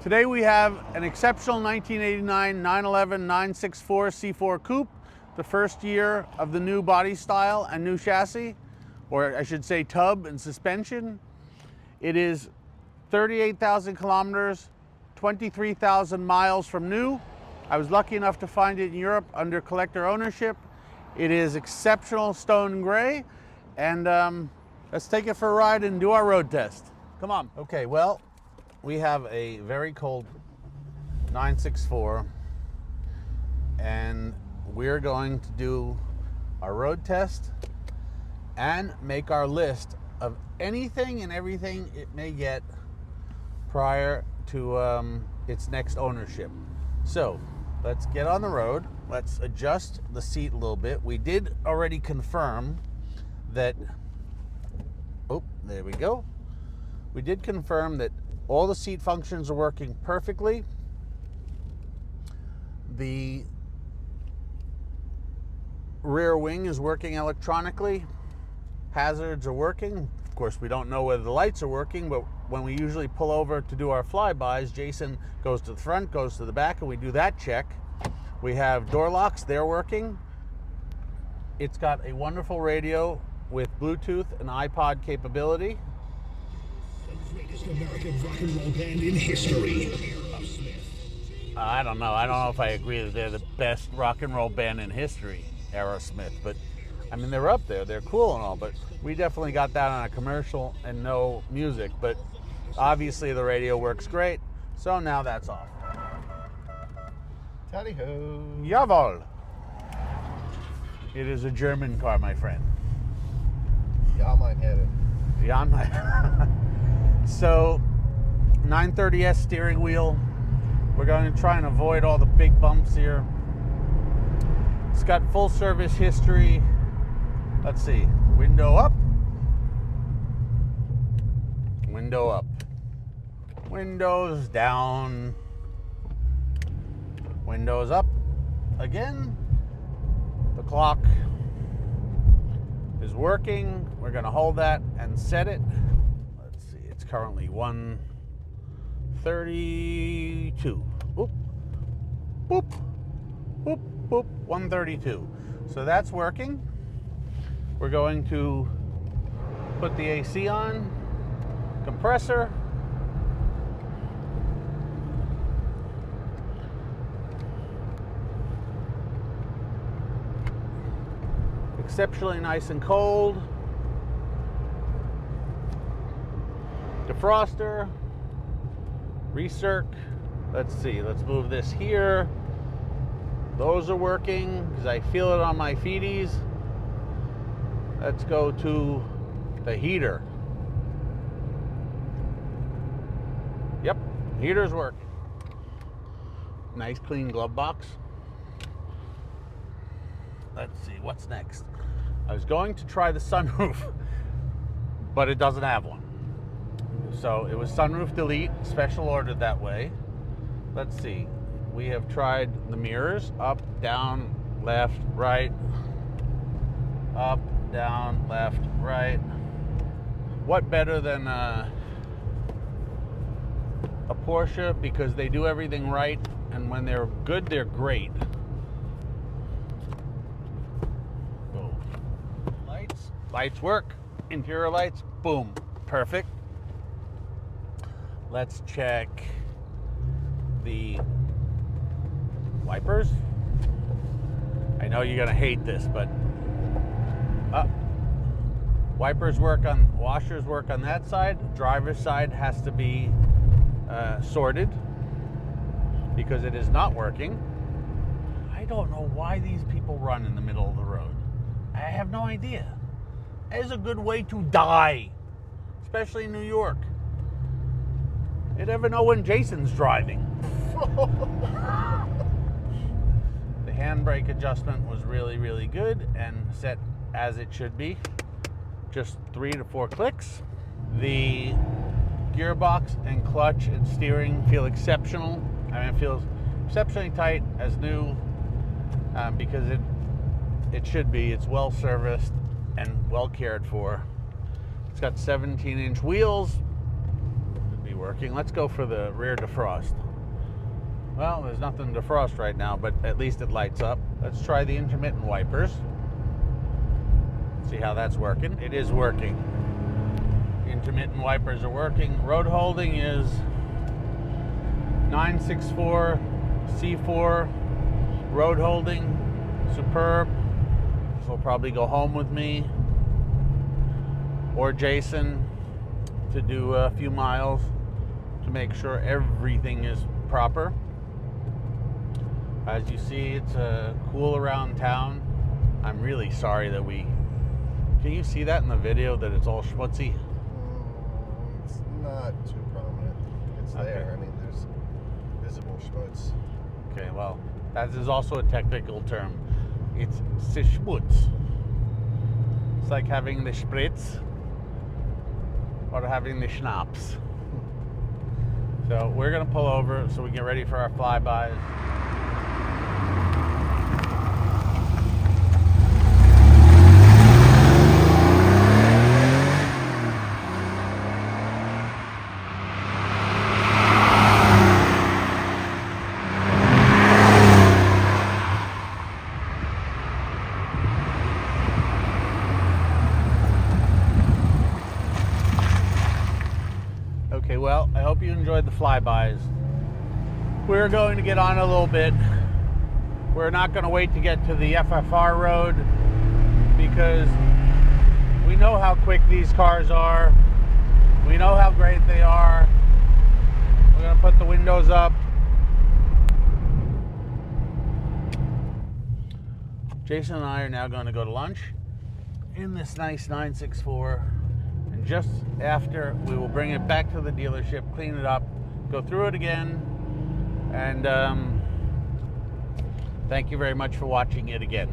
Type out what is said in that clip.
Today we have an exceptional 1989 911 964 C4 Coupe, the first year of the new body style and new chassis, or I should say tub and suspension. It is 38,000 kilometers, 23,000 miles from new. I was lucky enough to find it in Europe under collector ownership. It is exceptional stone gray, and let's take it for a ride and do our road test. Come on. Okay, well, we have a very cold 964, and we're going to do our road test and make our list of anything and everything it may get prior to its next ownership. So let's get on the road. Let's adjust the seat a little bit. We did already confirm that, oh, there we go. We did confirm that all the seat functions are working perfectly. The rear wing is working electronically. Hazards are working. Of course, we don't know whether the lights are working, but when we usually pull over to do our flybys, Jason goes to the front, goes to the back, and we do that check. We have door locks, they're working. It's got a wonderful radio with Bluetooth and iPod capability. The greatest American rock and roll band in history. I don't know if I agree that they're the best rock and roll band in history, Aerosmith, but I mean, they're up there, they're cool and all, but we definitely got that on a commercial and no music, but obviously the radio works great, so now that's off. Tally-ho. Jawohl. It is a German car, my friend. Ja, mein Herr. Yeah, so 930S steering wheel. We're going to try and avoid all the big bumps here. It's got full service history. Let's see, window up, window up, windows down, windows up again. The clock is working. We're gonna hold that and set it. Let's see, it's currently 1:32. Boop, boop, boop, boop, 1:32. So that's working. We're going to put the AC on, compressor. Exceptionally nice and cold. Defroster, recirc. Let's see, let's move this here. Those are working because I feel it on my feeties. Let's go to the heater. Yep, heater's working. Nice clean glove box. Let's see, what's next? I was going to try the sunroof, but it doesn't have one. So it was sunroof delete, special ordered that way. Let's see, we have tried the mirrors, up, down, left, right, up, down, left, right. What better than a Porsche, because they do everything right, and when they're good, they're great. Go. Lights work. Interior lights, boom, perfect. Let's check the wipers. I know you're gonna hate this, but wipers work on, washers work on that side. Driver's side has to be sorted because it is not working. I don't know why these people run in the middle of the road. I have no idea. It is a good way to die, especially in New York. You never know when Jason's driving. The handbrake adjustment was really, really good and set as it should be. Just 3 to 4 clicks. The gearbox and clutch and steering feel exceptional. I mean, it feels exceptionally tight as new because it should be. It's well serviced and well cared for. It's got 17-inch wheels. It'd be working. Let's go for the rear defrost. Well, there's nothing to defrost right now, but at least it lights up. Let's try the intermittent wipers. See how that's working. It is working. The intermittent wipers are working. Road holding is 964 C4 road holding, superb. This will probably go home with me or Jason to do a few miles to make sure everything is proper. As you see, it's cool around town. I'm really sorry that can you see that in the video that it's all schmutzy? It's not too prominent. It's there. I mean, there's visible schmutz. Okay, well, that is also a technical term. It's schmutz. It's like having the spritz or having the schnapps. So we're gonna pull over so we get ready for our flybys. Okay, well, I hope you enjoyed the flybys. We're going to get on a little bit. We're not going to wait to get to the FFR road because we know how quick these cars are. We know how great they are. We're going to put the windows up. Jason and I are now going to go to lunch in this nice 964. And just after, we will bring it back to the dealership, clean it up, go through it again, and thank you very much for watching it again.